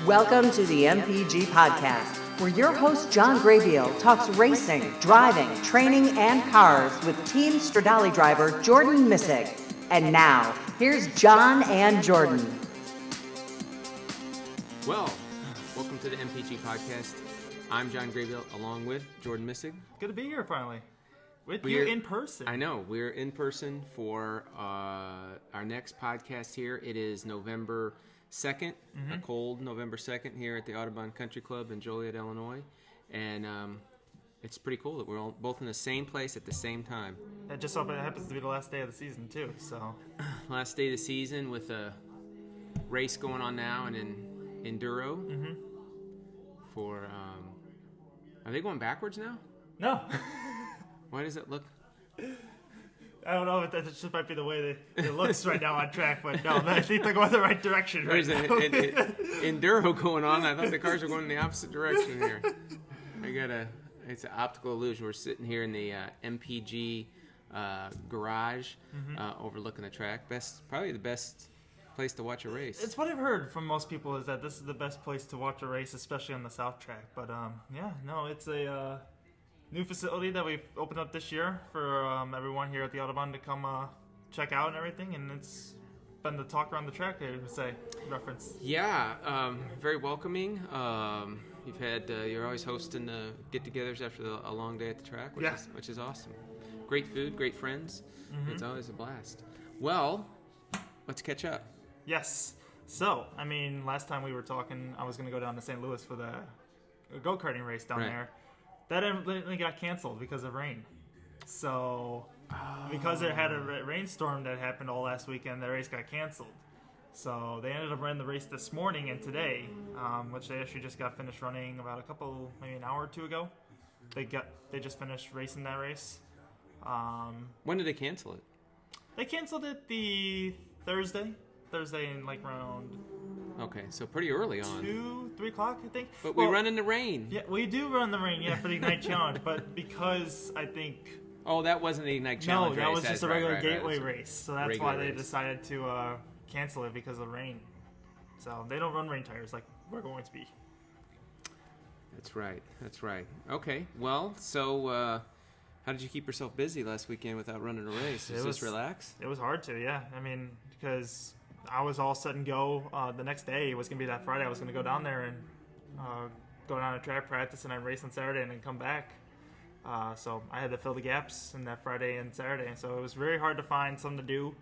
Welcome to the MPG Podcast, where your host John Graybeal talks racing, driving, training, and cars with Team Stradale driver Jordan Missig. And now, here's John and Jordan. Well, welcome to the MPG Podcast. I'm John Graybeal, along with Jordan Missig. Good to be here finally. With you in person. I know. We're in person for our next podcast here. It is November 2nd, a cold November 2nd here at the Audubon Country Club in Joliet, Illinois. And it's pretty cool that we're all both in the same place at the same time. It just so happens to be the last day of the season, too. So, last day of the season with a race going on now and in Enduro. For, are they going backwards now? No. Why does it look? I don't know if that just might be the way it looks right now on track, but no, I think they're going the right direction right now. There's an Enduro going on. I thought the cars were going in the opposite direction here. It's an optical illusion. We're sitting here in the MPG garage overlooking the track. Probably the best place to watch a race. It's what I've heard from most people is that this is the best place to watch a race, especially on the South track. But it's a new facility that we've opened up this year for everyone here at the Audubon to come check out and everything, and it's been the talk around the track, I would say, reference. Yeah, very welcoming. You're always hosting get-togethers after a long day at the track, which is awesome. Great food, great friends. It's always a blast. Well, let's catch up. Yes. So, last time we were talking, I was going to go down to St. Louis for the go-karting race down there. That evidently got canceled because of rain. So, because it had a rainstorm that happened all last weekend, the race got canceled. So, they ended up running the race this morning and today, which they actually just got finished running about maybe an hour or two ago. They just finished racing that race. When did they cancel it? They canceled it the Thursday in around... Okay, so pretty early on. 2-3 o'clock, I think. But we run in the rain. Yeah, we do run in the rain, for the Ignite Challenge. But because I think... Oh, that wasn't the Ignite Challenge race. No, that was just a regular Gateway race. race. So that's why they decided to cancel it because of rain. So they don't run rain tires like we're going to be. That's right. Okay, well, so how did you keep yourself busy last weekend without running a race? Was just relax? It was hard to, yeah. Because... I was all set and go. The next day, it was going to be that Friday. I was going to go down there and go down to track practice and then race on Saturday and then come back. So I had to fill the gaps in that Friday and Saturday. So it was very hard to find something to do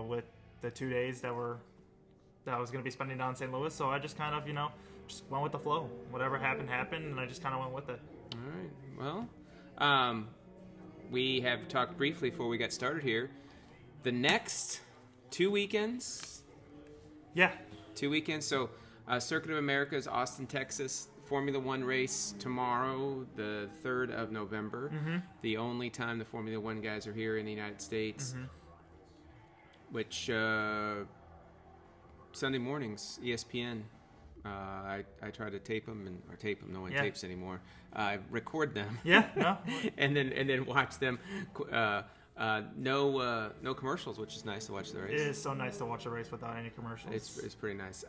with the 2 days that I was going to be spending down in St. Louis. So I just kind of, just went with the flow. Whatever happened, and I just kind of went with it. All right. Well, we have talked briefly before we got started here. The next... 2 weekends? Yeah. 2 weekends. So, Circuit of Americas, Austin, Texas. Formula One race tomorrow, the 3rd of November. The only time the Formula One guys are here in the United States. Which, Sunday mornings, ESPN. I try to tape them, no one tapes anymore. I record them. Yeah, no. and then watch them. No commercials, which is nice to watch the race. It is so nice to watch a race without any commercials. It's pretty nice.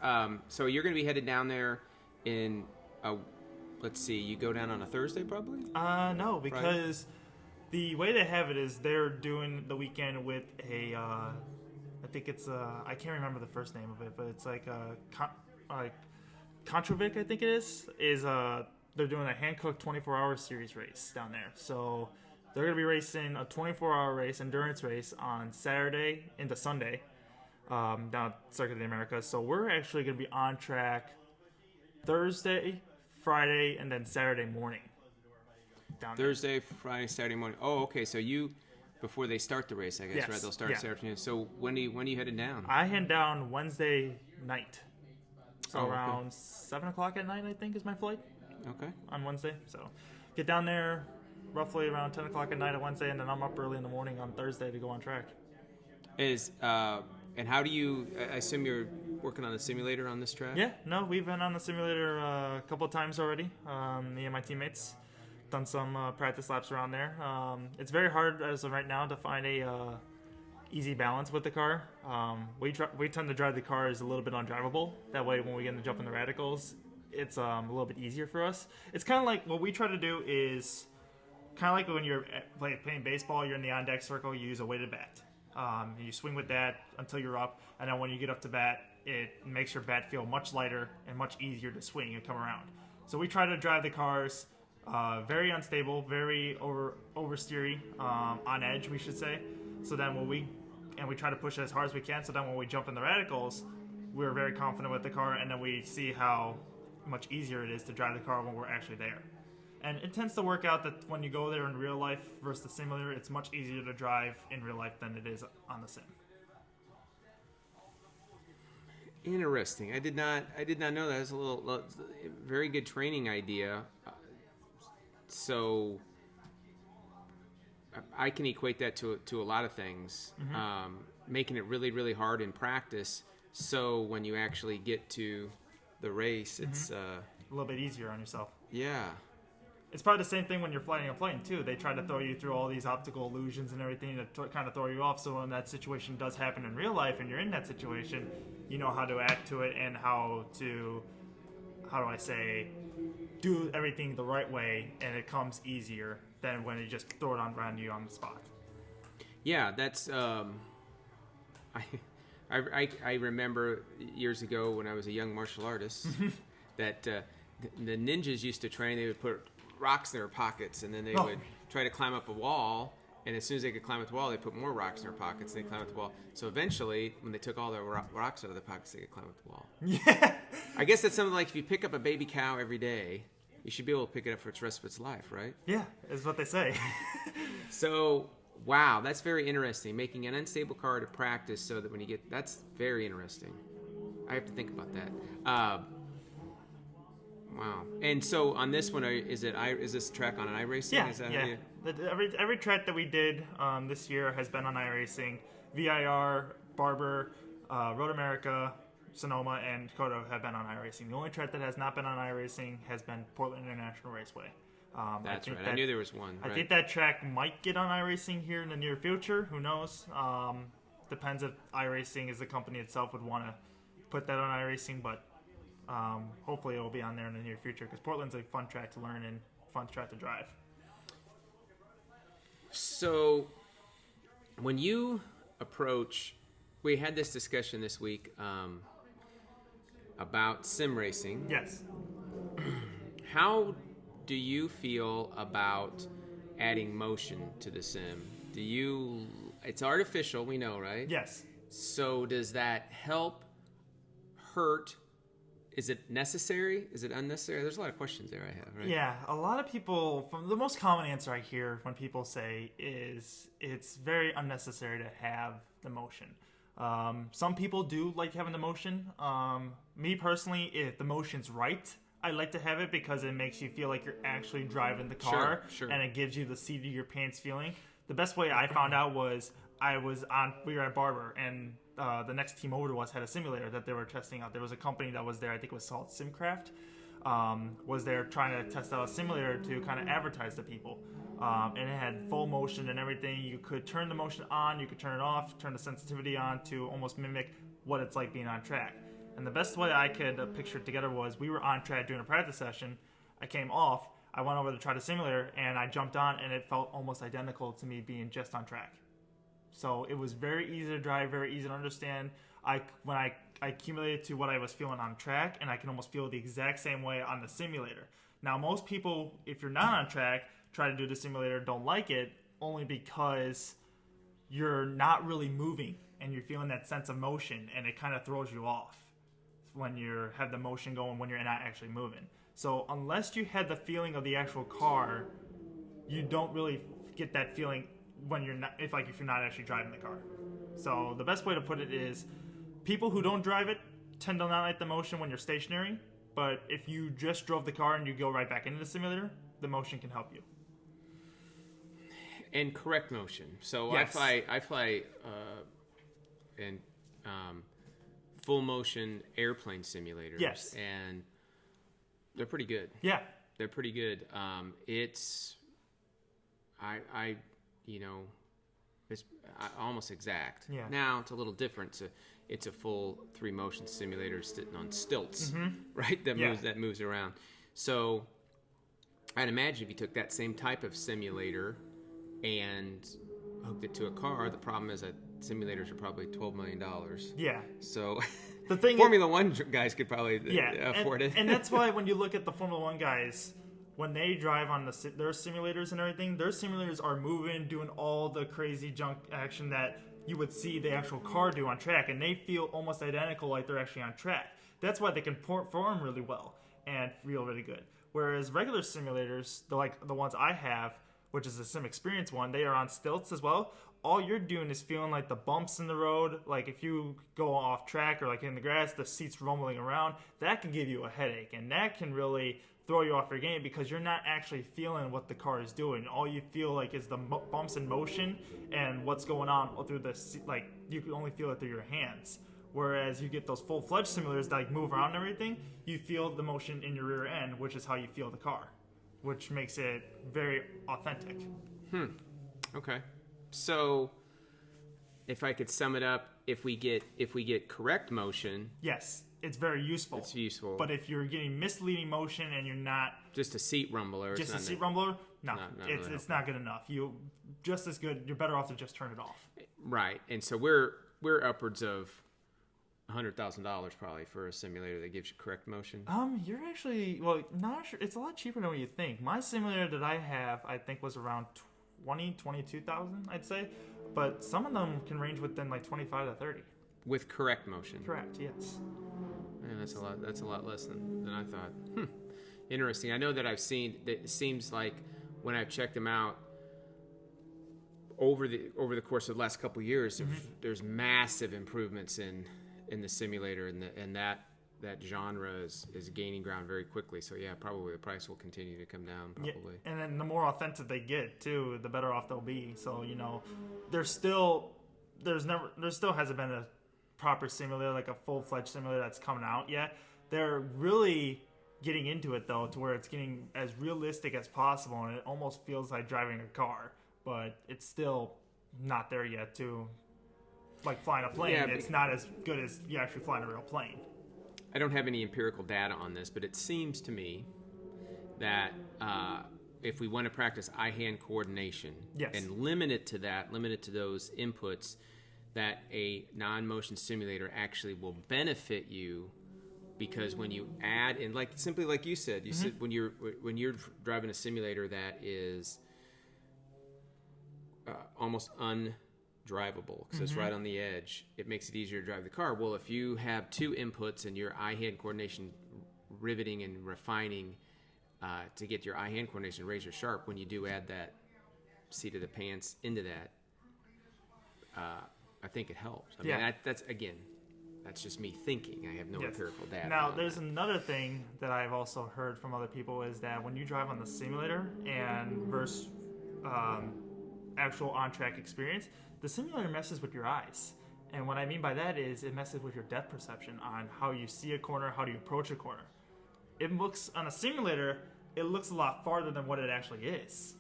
So you're going to be headed down there in, let's see, you go down on a Thursday probably? No, because the way they have it is they're doing the weekend with I think it's, I can't remember the first name of it, but it's like Controvic, I think it is they're doing a hand-cooked 24-hour series race down there. So... They're going to be racing a 24-hour race, endurance race, on Saturday into Sunday down at Circuit of the Americas. So we're actually going to be on track Thursday, Friday, and then Saturday morning. Thursday, Friday, Saturday morning. Oh, okay. So before they start the race, I guess, right? They'll start Saturday afternoon. So when are you headed down? I head down Wednesday night. So around 7 o'clock at night, I think, is my flight. Okay. On Wednesday. So get down there roughly around 10 o'clock at night on Wednesday, and then I'm up early in the morning on Thursday to go on track. And how do you, I assume you're working on a simulator on this track? Yeah, no, we've been on the simulator a couple of times already, me and my teammates. Done some practice laps around there. It's very hard as of right now to find a easy balance with the car. We tend to drive the cars a little bit undrivable. That way, when we get to jump in the radicals, it's a little bit easier for us. It's kind of like what we try to do is kind of like when you're playing baseball, you're in the on-deck circle, you use a weighted bat. You swing with that until you're up, and then when you get up to bat, it makes your bat feel much lighter and much easier to swing and come around. So we try to drive the cars very unstable, very oversteery, on edge, we should say. So then we try to push it as hard as we can. So then when we jump in the radicals, we're very confident with the car, and then we see how much easier it is to drive the car when we're actually there. And it tends to work out that when you go there in real life versus the simulator, it's much easier to drive in real life than it is on the sim. Interesting. I did not know that. It was a very good training idea. So I can equate that to a lot of things. Mm-hmm. Making it really, really hard in practice, so when you actually get to the race, mm-hmm. It's a little bit easier on yourself. Yeah. It's probably the same thing when you're flying a plane, too. They try to throw you through all these optical illusions and everything to kind of throw you off. So when that situation does happen in real life and you're in that situation, you know how to act to it and how do I say, do everything the right way, and it comes easier than when you just throw it around you on the spot. Yeah, that's... I remember years ago when I was a young martial artist that the ninjas used to train. They would put rocks in their pockets, and then they would try to climb up a wall, and as soon as they could climb up the wall, they put more rocks in their pockets, and they climb up the wall. So eventually, when they took all their rocks out of their pockets, they could climb up the wall. Yeah. I guess that's something like if you pick up a baby cow every day, you should be able to pick it up for the rest of its life, right? Yeah, is what they say. So, wow, that's very interesting. Making an unstable car to practice so that when you get... That's very interesting. I have to think about that. Wow. And so on this one, is this track on iRacing? Yeah, is that yeah. Every track that we did this year has been on iRacing. VIR, Barber, Road America, Sonoma, and Dakota have been on iRacing. The only track that has not been on iRacing has been Portland International Raceway. That's right. I knew there was one. I think that track might get on iRacing here in the near future. Who knows? Depends if iRacing as the company itself would want to put that on iRacing, but hopefully it will be on there in the near future because Portland's a fun track to learn and fun track to drive. So when you approach, we had this discussion this week about sim racing. Yes. How do you feel about adding motion to the sim? It's artificial, we know, right? Yes. So does that help, hurt? Is it necessary? Is it unnecessary? There's a lot of questions there I have, right? Yeah, a lot of people, the most common answer I hear when people say is it's very unnecessary to have the motion. Some people do like having the motion. Me personally, if the motion's right, I like to have it because it makes you feel like you're actually driving the car, sure. And it gives you the seat of your pants feeling. The best way I found out was we were at Barber, and the next team over to us had a simulator that they were testing out. There was a company that was there, I think it was called Simcraft, was there trying to test out a simulator to kind of advertise to people. And it had full motion and everything. You could turn the motion on, you could turn it off, turn the sensitivity on to almost mimic what it's like being on track. And the best way I could picture it together was we were on track doing a practice session. I came off, I went over to try the simulator, and I jumped on, and it felt almost identical to me being just on track. So it was very easy to drive, very easy to understand. When I accumulated to what I was feeling on track, and I can almost feel the exact same way on the simulator. Now, most people, if you're not on track, try to do the simulator, don't like it, only because you're not really moving, and you're feeling that sense of motion, and it kind of throws you off when you have the motion going when you're not actually moving. So unless you had the feeling of the actual car, you don't really get that feeling when you're not, if you're not actually driving the car. So the best way to put it is, people who don't drive it tend to not like the motion when you're stationary, but if you just drove the car and you go right back into the simulator, the motion can help you. And correct motion. So yes. I fly in full motion airplane simulators. Yes. And they're pretty good. Yeah. They're pretty good. It's almost exact. Yeah. Now it's a little different. It's a full 3-motion simulator sitting on stilts, right? That moves around. So I'd imagine if you took that same type of simulator and hooked it to a car, the problem is that simulators are probably $12 million. Yeah. So the thing Formula One guys could probably afford it. And that's why when you look at the Formula One guys, when they drive on their simulators and everything, their simulators are moving, doing all the crazy junk action that you would see the actual car do on track, and they feel almost identical like they're actually on track. That's why they can perform really well and feel really good. Whereas regular simulators, the ones I have, which is a Sim Experience one, they are on stilts as well. All you're doing is feeling like the bumps in the road. Like if you go off track or like in the grass, the seat's rumbling around, that can give you a headache, and that can really throw you off your game because you're not actually feeling what the car is doing. All you feel like is the bumps in motion and what's going on through the like you can only feel it through your hands. Whereas you get those full-fledged simulators that like move around and everything, you feel the motion in your rear end, which is how you feel the car, which makes it very authentic. Okay. So if I could sum it up, if we get correct motion, yes, it's very useful. It's useful. But if you're getting misleading motion and you're not just a seat rumbler, no, it's not good enough. You just as good. You're better off to just turn it off. Right. And so we're upwards of $100,000 probably for a simulator that gives you correct motion. You're actually not sure. It's a lot cheaper than what you think. My simulator that I have, I think, was around 22,000, I'd say. But some of them can range within like 25 to 30. With correct motion. Correct. Yes. Man, that's a lot less than I thought. Interesting. I know that I've seen that it seems like when I've checked them out over the course of the last couple of years, there's massive improvements in the simulator, and that genre is gaining ground very quickly. So yeah, probably the price will continue to come down. Probably. Yeah, and then the more authentic they get too, the better off they'll be. So there still hasn't been a proper simulator, like a full-fledged simulator that's coming out yet. They're really getting into it though, to where it's getting as realistic as possible, and it almost feels like driving a car, but it's still not there yet too. Like flying a plane, it's not as good as you actually flying a real plane. I don't have any empirical data on this, but it seems to me that if we want to practice eye-hand coordination and limit it to those inputs, that a non-motion simulator actually will benefit you, because when you add in, like simply like you said, said when you're driving a simulator that is almost undrivable because it's right on the edge, it makes it easier to drive the car. Well, if you have two inputs and your eye-hand coordination riveting and refining to get your eye-hand coordination razor sharp, when you do add that seat of the pants into that, I think it helps. I mean, that's just me thinking. I have no empirical data. Now, there's another thing that I've also heard from other people is that when you drive on the simulator and versus actual on-track experience, the simulator messes with your eyes. And what I mean by that is it messes with your depth perception on how you see a corner, how do you approach a corner. It looks, on a simulator, it looks a lot farther than what it actually is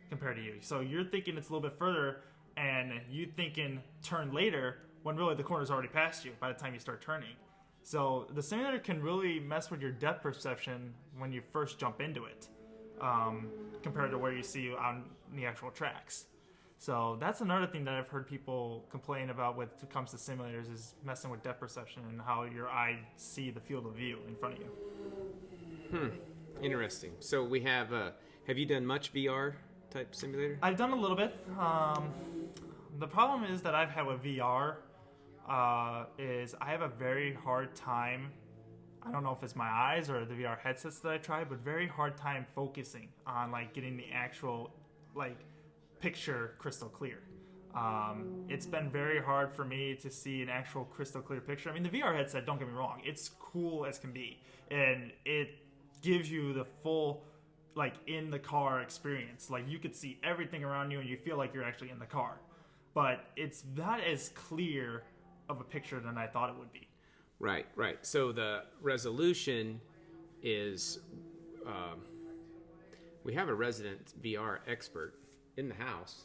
compared to you. So you're thinking it's a little bit further, and you thinking turn later when really the corner's already past you by the time you start turning. So the simulator can really mess with your depth perception when you first jump into it, compared to where you see on the actual tracks. So that's another thing that I've heard people complain about when it comes to simulators, is messing with depth perception and how your eye see the field of view in front of you. Interesting. So we have you done much VR type simulator? I've done a little bit. The problem is that I've had with VR is I have a very hard time, I don't know if it's my eyes or the VR headsets that I tried, but very hard time focusing on like getting the actual like picture crystal clear. It's been very hard for me to see an actual crystal clear picture. I mean, the VR headset, don't get me wrong, it's cool as can be, and it gives you the full like in the car experience. Like you could see everything around you and you feel like you're actually in the car, but it's not as clear of a picture than I thought it would be. Right. So the resolution is, we have a resident VR expert in the house.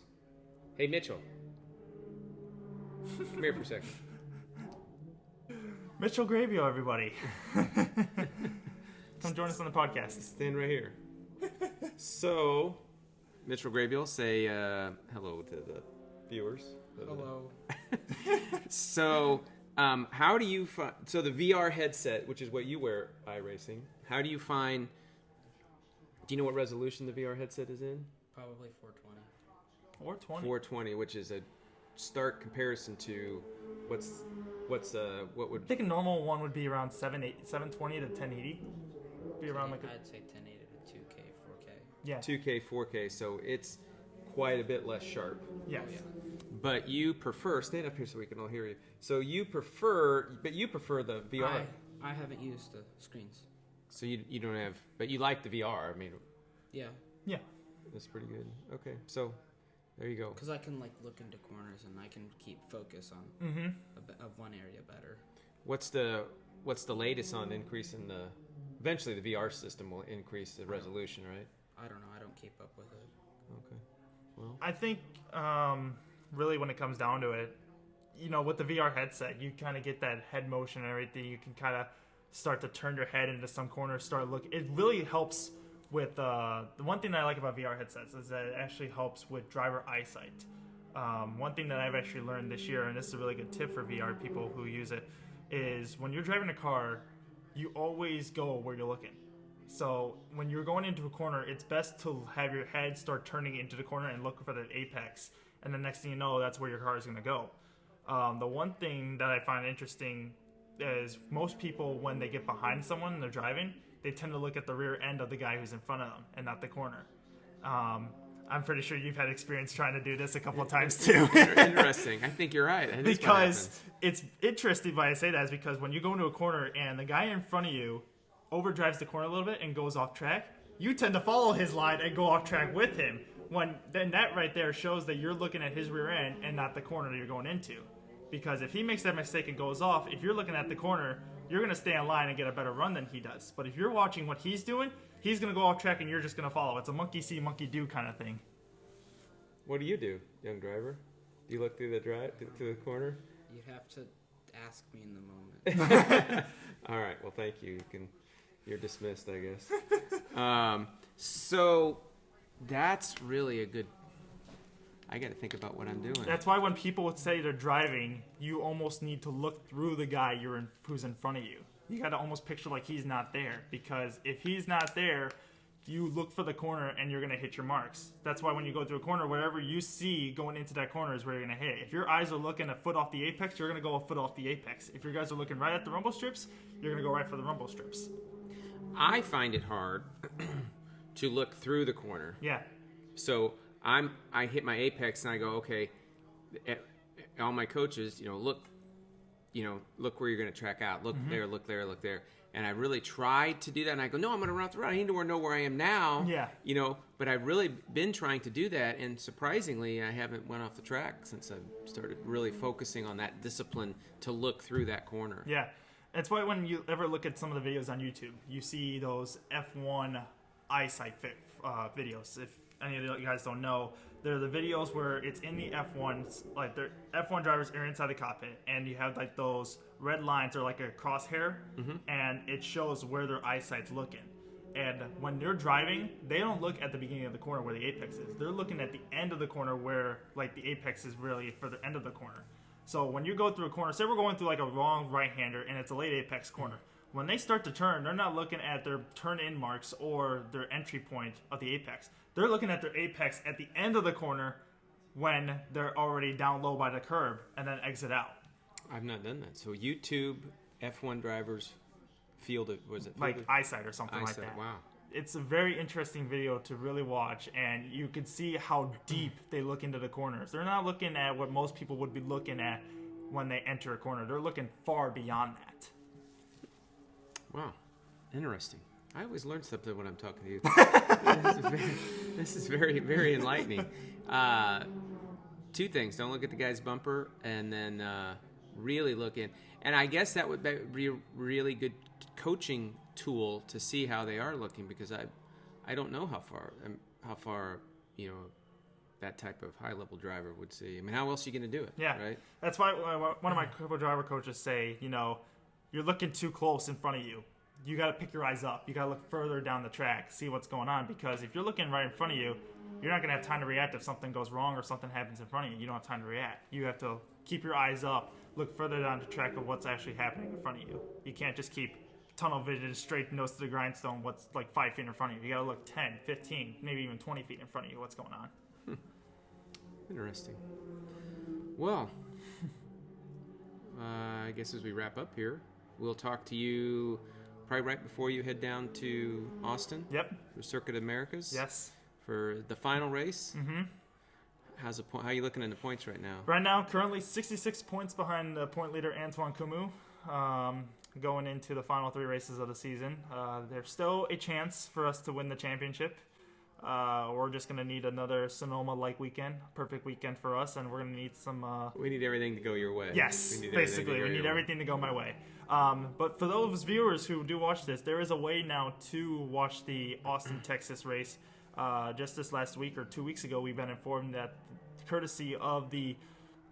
Hey, Mitchell. Come here for a second. Mitchell Gravio, everybody. Come join us on the podcast. Stand right here. So, Mitchell Graybill, say hello to the viewers. Hello. So, how do you find... So, the VR headset, which is what you wear, iRacing, how do you find... Do you know what resolution the VR headset is in? Probably 420. 420? 420, which is a stark comparison to what would... I think a normal one would be around 720 to 1080. Be around like I'd say 1080 to 2K, 4K. Yeah. 2K, 4K, so it's quite a bit less sharp. Yes. Oh, yeah. But you prefer... Stand up here so we can all hear you. So you prefer the VR. I haven't used the screens. So you don't have... But you like the VR. I mean... Yeah. Yeah. That's pretty good. Okay, so there you go. Because I can like look into corners and I can keep focus on of one area better. What's the latest on increasing the... Eventually the VR system will increase the resolution, right? I don't know. I don't keep up with it. Okay. Well, I think really when it comes down to it, with the VR headset, you kind of get that head motion and everything. You can kind of start to turn your head into some corners, start looking. It really helps with the one thing that I like about VR headsets is that it actually helps with driver eyesight. One thing that I've actually learned this year, and this is a really good tip for VR people who use it, is when you're driving a car, you always go where you're looking. So when you're going into a corner, it's best to have your head start turning into the corner and look for the apex. And the next thing you know, that's where your car is going to go. The one thing that I find interesting is most people, when they get behind someone and they're driving, they tend to look at the rear end of the guy who's in front of them and not the corner. I'm pretty sure you've had experience trying to do this a couple of times too. interesting. I think you're right. I think because it's interesting why I say that is because when you go into a corner and the guy in front of you overdrives the corner a little bit and goes off track, you tend to follow his line and go off track with him. Then that right there shows that you're looking at his rear end and not the corner that you're going into. Because if he makes that mistake and goes off, if you're looking at the corner, you're going to stay in line and get a better run than he does. But if you're watching what he's doing, he's going to go off track and you're just going to follow. It's a monkey see, monkey do kind of thing. What do you do, young driver? Do you look through the corner? You'd have to ask me in the moment. All right. Well, thank you. You're dismissed, I guess. So that's really a good... I got to think about what I'm doing. That's why when people say they're driving, you almost need to look through the guy who's in front of you. You got to almost picture like he's not there, because if he's not there, you look for the corner and you're going to hit your marks. That's why when you go through a corner, wherever you see going into that corner is where you're going to hit. If your eyes are looking a foot off the apex, you're going to go a foot off the apex. If your guys are looking right at the rumble strips, you're going to go right for the rumble strips. I find it hard to look through the corner. Yeah. So I hit my apex and I go, okay, all my coaches, look where you're going to track out. Look there, look there, look there. And I really tried to do that. And I go, no, I'm going to run off the road. I need to know where I am now. Yeah. But I've really been trying to do that. And surprisingly, I haven't went off the track since I started really focusing on that discipline to look through that corner. Yeah. That's why when you ever look at some of the videos on YouTube, you see those F1 eyesight videos. If any of you guys don't know, they're the videos where it's in the F1s, like the F1 drivers are inside the cockpit, and you have like those red lines or like a crosshair, and it shows where their eyesight's looking. And when they're driving, they don't look at the beginning of the corner where the apex is. They're looking at the end of the corner where like the apex is really for the end of the corner. So when you go through a corner, say we're going through like a wrong right-hander and it's a late apex corner. When they start to turn, they're not looking at their turn-in marks or their entry point of the apex. They're looking at their apex at the end of the corner when they're already down low by the curb and then exit out. I've not done that. So YouTube F1 drivers fielded, was it like fielded? eyesight or something like that. Wow. It's a very interesting video to really watch, and you can see how deep they look into the corners. They're not looking at what most people would be looking at when they enter a corner. They're looking far beyond that. Wow. Interesting. I always learn something when I'm talking to you. This is very, very enlightening. Two things. Don't look at the guy's bumper, and then really look in. And I guess that would be a really good coaching tool to see how they are looking, because I don't know how far that type of high-level driver would see. I mean, how else are you going to do it? Yeah, right. That's why one of my driver coaches say, you're looking too close in front of you. You got to pick your eyes up. You got to look further down the track, see what's going on. Because if you're looking right in front of you, you're not going to have time to react if something goes wrong or something happens in front of you. You don't have time to react. You have to keep your eyes up, look further down the track of what's actually happening in front of you. You can't just keep tunnel vision, straight nose to the grindstone, what's like 5 feet in front of you. You got to look 10, 15, maybe even 20 feet in front of you, what's going on. Interesting. Well, I guess as we wrap up here, we'll talk to you probably right before you head down to Austin. Yep. For Circuit Americas. Yes. For the final race. Mm-hmm. How are you looking in the points right now? Right now, currently 66 points behind the point leader Antoine Camus. Going into the final 3 races of the season. There's still a chance for us to win the championship. We're just going to need another Sonoma-like weekend, perfect weekend for us, and we're going to need some... we need everything to go your way. Yes, basically. We need everything to go my way. But for those viewers who do watch this, there is a way now to watch the Austin, Texas race. Just this last week or 2 weeks ago, we've been informed that courtesy of the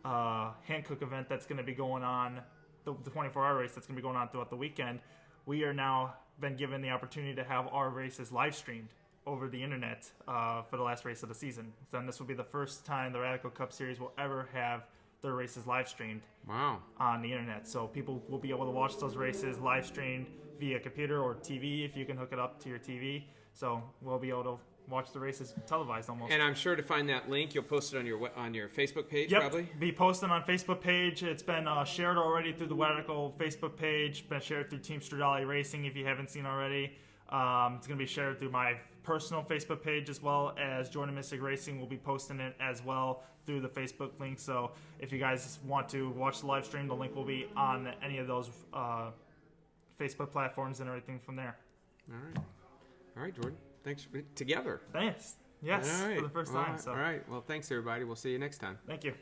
Hankook event that's going to be going on, the 24-hour race that's going to be going on throughout the weekend, we are now been given the opportunity to have our races live streamed over the internet for the last race of the season. Then this will be the first time the Radical Cup Series will ever have their races live streamed. Wow. On the internet. So people will be able to watch those races live streamed via computer or TV if you can hook it up to your TV. So we'll be able to watch the races televised almost. And I'm sure to find that link, you'll post it on your Facebook page, yep, probably? Be posted on Facebook page. It's been shared already through the Radical Facebook page. Been shared through Team Stradale Racing if you haven't seen already. It's going to be shared through my personal Facebook page as well as Jordan Mystic Racing will be posting it as well through the Facebook link. So if you guys want to watch the live stream, the link will be on any of those Facebook platforms and everything from there. All right, Jordan. Thanks for together. Thanks. Yes, all right. for the first time. All right. Well, thanks, everybody. We'll see you next time. Thank you.